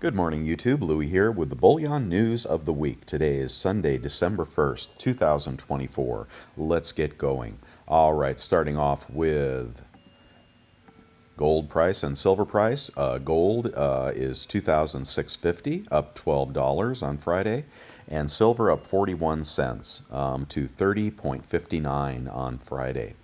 Good morning, YouTube. Louie here with the Bullion News of the Week. Today is Sunday, December 1st, 2024. Let's get going. All right, starting off with gold price and silver price. Gold is $2,650, up $12 on Friday, and silver up 41 cents to 30.59 on Friday.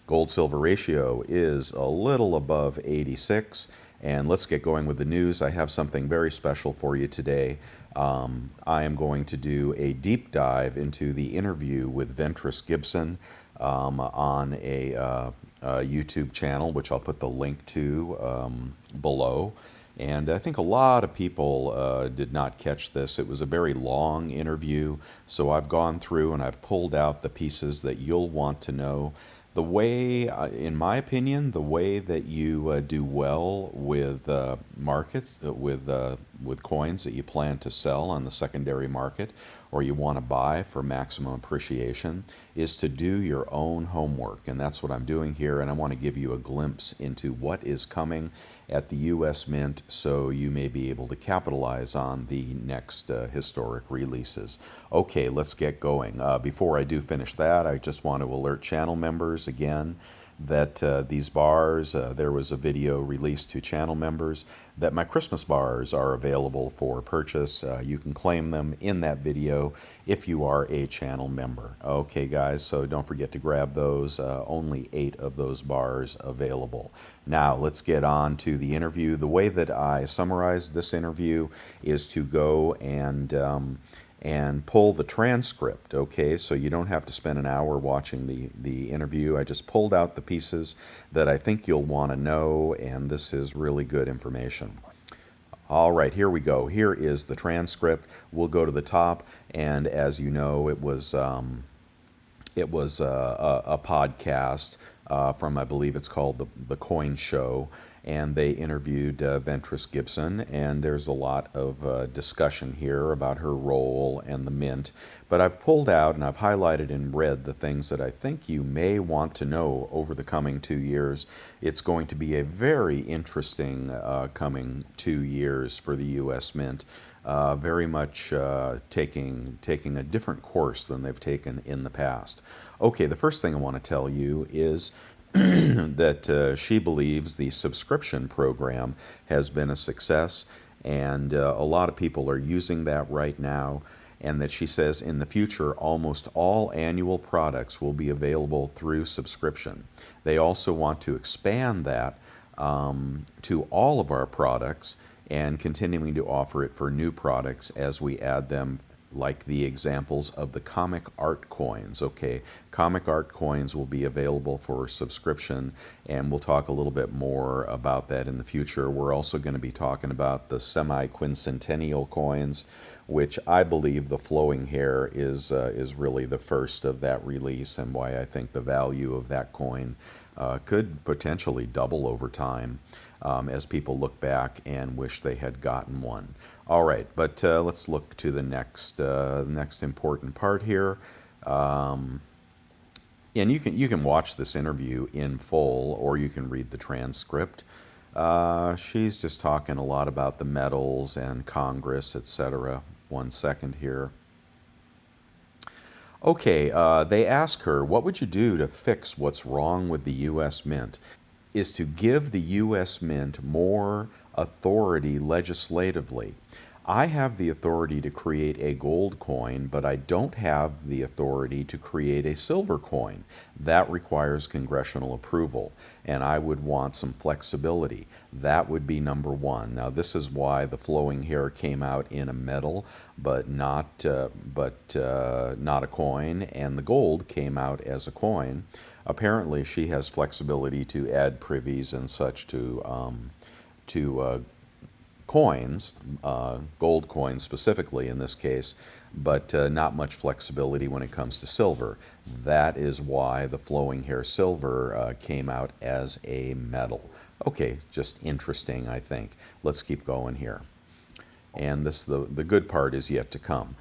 Gold-silver ratio is a little above 86. And let's get going with the news. I have something very special for you today. I am going to do a deep dive into the interview with Ventris Gibson on a YouTube channel, which I'll put the link to below. And I think a lot of people did not catch this. It was a very long interview, so I've gone through and I've pulled out the pieces that you'll want to know. The way, in my opinion, the way that you do well with markets, with coins that you plan to sell on the secondary market or you want to buy for maximum appreciation, is to do your own homework. And that's what I'm doing here. And I want to give you a glimpse into what is coming at the U.S. Mint so you may be able to capitalize on the next historic releases. Okay, let's get going. Before I do finish that, I just want to alert channel members again that these bars, there was a video released to channel members that my Christmas bars are available for purchase. You can claim them in that video if you are a channel member. Okay, guys, so don't forget to grab those. Only 8 of those bars available. Now, let's get on to the interview. The way that I summarized this interview is to go and pull the transcript, okay? So you don't have to spend an hour watching the interview. I just pulled out the pieces that I think you'll want to know, and this is really good information. All right, here we go. Here is the transcript. We'll go to the top, and as you know, it was a podcast from, I believe it's called the Coin Show, and they interviewed Ventris Gibson, and there's a lot of discussion here about her role and the mint. But I've pulled out and I've highlighted in red the things that I think you may want to know over the coming 2 years. It's going to be a very interesting coming 2 years for the U.S. Mint. Very much taking a different course than they've taken in the past. Okay, the first thing I want to tell you is that she believes the subscription program has been a success, and a lot of people are using that right now, and that she says in the future almost all annual products will be available through subscription. They also want to expand that to all of our products and continuing to offer it for new products as we add them, like the examples of the comic art coins. Okay, comic art coins will be available for subscription, and we'll talk a little bit more about that in the future. We're also going to be talking about the Semiquincentennial coins, which I believe the flowing hair is really the first of that release, and why I think the value of that coin could potentially double over time as people look back and wish they had gotten one. All right, but let's look to the next important part here. And you can watch this interview in full, or you can read the transcript. She's just talking a lot about the metals and Congress, etc. 1 second here. Okay, they ask her, what would you do to fix what's wrong with the U.S. Mint? Is to give the U.S. Mint more authority legislatively. I have the authority to create a gold coin, but I don't have the authority to create a silver coin. That requires congressional approval, and I would want some flexibility. That would be number 1. Now, this is why the flowing hair came out in a metal, but not a coin, and the gold came out as a coin. Apparently, she has flexibility to add privies and such to coins, gold coins specifically in this case, but not much flexibility when it comes to silver. That is why the flowing hair silver came out as a metal. Okay, just interesting, I think. Let's keep going here. and the good part is yet to come.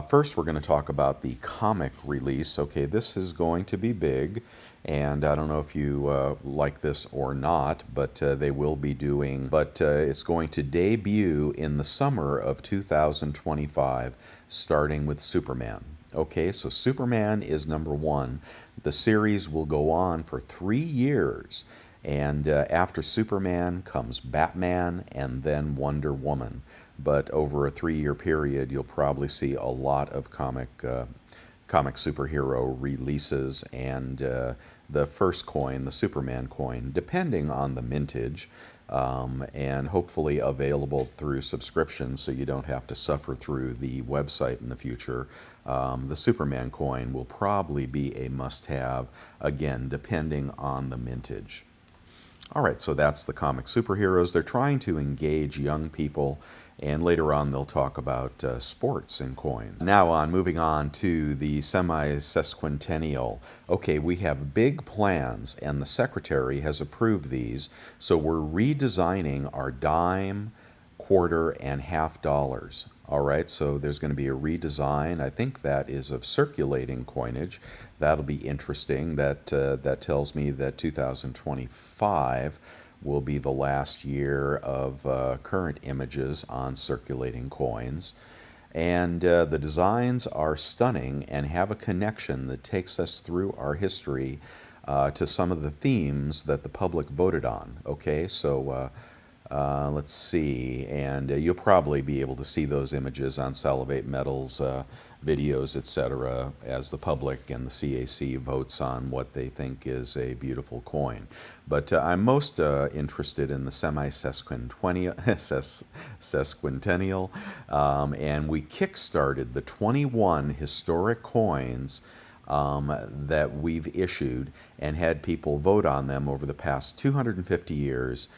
First, we're going to talk about the comic release. Okay, this is going to be big, and I don't know if you like this or not, but they will be doing. But it's going to debut in the summer of 2025, starting with Superman. Okay, so Superman is number one. The series will go on for 3 years. And after Superman comes Batman and then Wonder Woman. But over a 3 year period, you'll probably see a lot of comic superhero releases, and the first coin, the Superman coin, depending on the mintage, and hopefully available through subscription so you don't have to suffer through the website in the future. The Superman coin will probably be a must-have, again, depending on the mintage. All right, so that's the comic superheroes. They're trying to engage young people, and later on they'll talk about sports and coins. Now moving on to the semi-sesquicentennial. Okay, we have big plans, and the secretary has approved these, so we're redesigning our dime, quarter, and half dollars. All right, so there's going to be a redesign. I think that is of circulating coinage. That'll be interesting. That tells me that 2025 will be the last year of current images on circulating coins. And the designs are stunning and have a connection that takes us through our history to some of the themes that the public voted on. Okay, so let's see, and you'll probably be able to see those images on Salivate Metals videos, etc., as the public and the CAC votes on what they think is a beautiful coin. But I'm most interested in the sesquicentennial, and we kickstarted the 21 historic coins that we've issued and had people vote on them over the past 250 years.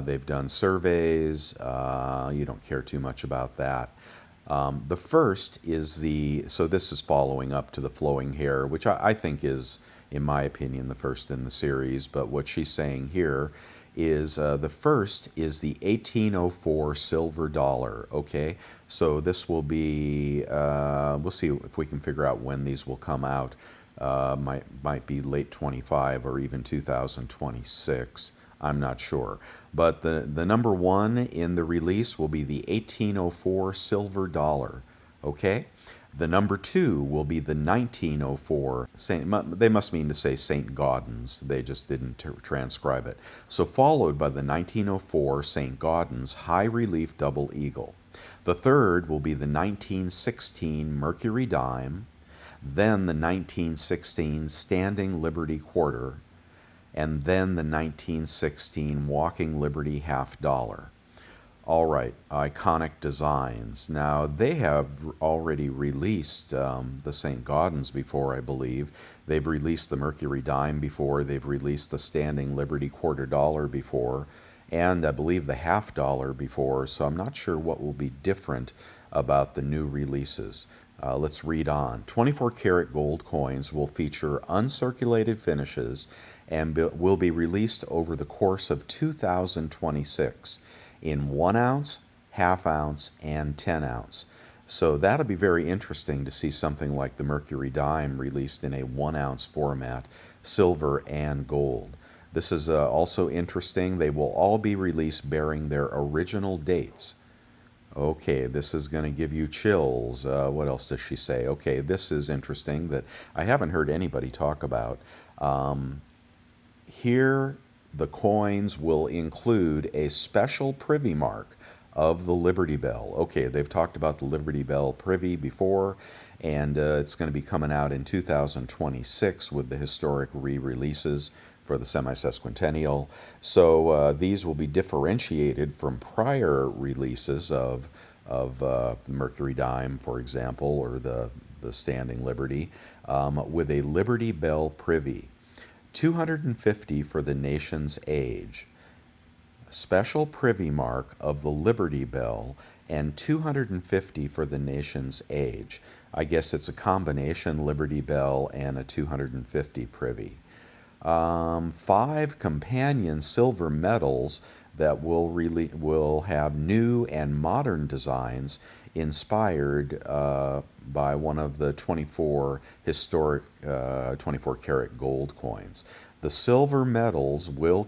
They've done surveys. You don't care too much about that. The first is so this is following up to the flowing hair, which I think is, in my opinion, the first in the series. But what she's saying here is the first is the 1804 silver dollar. Okay, so this will be, we'll see if we can figure out when these will come out. Might be late 25 or even 2026. I'm not sure. But the number one in the release will be the 1804 silver dollar. Okay? The number two will be the 1904 they must mean to say St. Gaudens. They just didn't transcribe it. So followed by the 1904 St. Gaudens high relief double eagle. The third will be the 1916 Mercury dime, then the 1916 Standing Liberty quarter, and then the 1916 Walking Liberty half dollar. All right, iconic designs. Now, they have already released the St. Gaudens before, I believe. They've released the Mercury dime before. They've released the Standing Liberty quarter dollar before, and I believe the half dollar before, so I'm not sure what will be different about the new releases. Let's read on. 24 karat gold coins will feature uncirculated finishes and will be released over the course of 2026 in 1 ounce, half ounce, and 10 ounce. So that'll be very interesting to see something like the Mercury dime released in a 1 ounce format, silver and gold. This is also interesting. They will all be released bearing their original dates. Okay, this is going to give you chills. What else does she say? Okay, this is interesting that I haven't heard anybody talk about. Here, the coins will include a special privy mark of the Liberty Bell. Okay, they've talked about the Liberty Bell privy before, and it's going to be coming out in 2026 with the historic re-releases for the semi-sesquicentennial. So these will be differentiated from prior releases of Mercury dime, for example, or the Standing Liberty, with a Liberty Bell privy. 250 for the nation's age, a special privy mark of the Liberty Bell, and 250 for the nation's age. I guess it's a combination Liberty Bell and a 250 privy. 5 companion silver medals that will have new and modern designs inspired by one of the 24 historic 24 karat gold coins. The silver medals will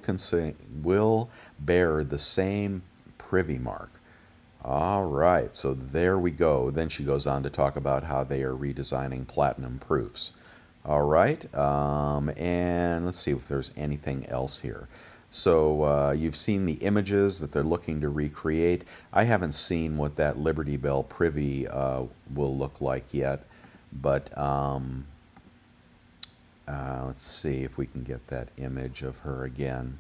bear the same privy mark. All right, so there we go. Then she goes on to talk about how they are redesigning platinum proofs. All right, and let's see if there's anything else here. So you've seen the images that they're looking to recreate. I haven't seen what that Liberty Bell privy will look like yet, but let's see if we can get that image of her again.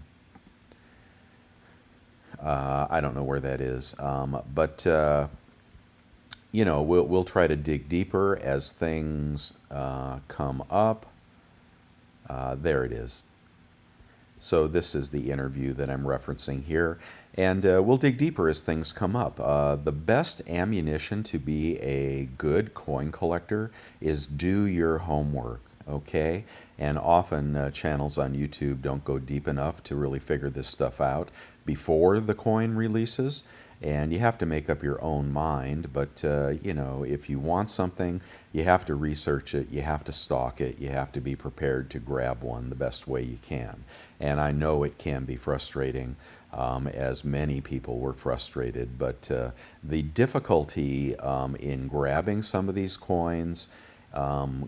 I don't know where that is, but you know, we'll try to dig deeper as things come up. There it is. So this is the interview that I'm referencing here, and we'll dig deeper as things come up. The best ammunition to be a good coin collector is do your homework, okay? And often channels on YouTube don't go deep enough to really figure this stuff out before the coin releases. And you have to make up your own mind, but you know, if you want something, you have to research it, you have to stalk it, you have to be prepared to grab one the best way you can. And I know it can be frustrating, as many people were frustrated, but the difficulty in grabbing some of these coins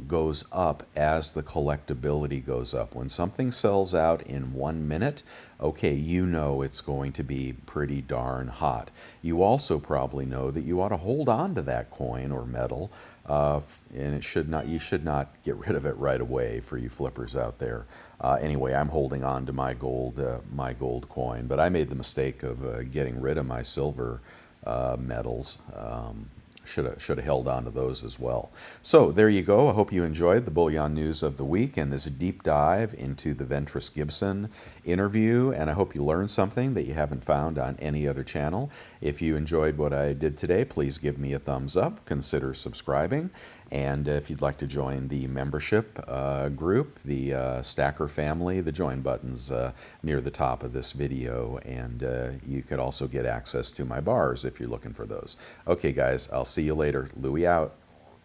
goes up as the collectability goes up. When something sells out in 1 minute, okay, you know it's going to be pretty darn hot. You also probably know that you ought to hold on to that coin or metal, and you should not get rid of it right away for you flippers out there. Anyway, I'm holding on to my gold coin, but I made the mistake of getting rid of my silver medals. Should have held on to those as well. So there you go. I hope you enjoyed the Bullion News of the Week and this deep dive into the Ventris Gibson interview. And I hope you learned something that you haven't found on any other channel. If you enjoyed what I did today, please give me a thumbs up. Consider subscribing. And if you'd like to join the membership group, the Stacker family, the join button's near the top of this video. And you could also get access to my bars if you're looking for those. Okay, guys, I'll see you later. Louie out.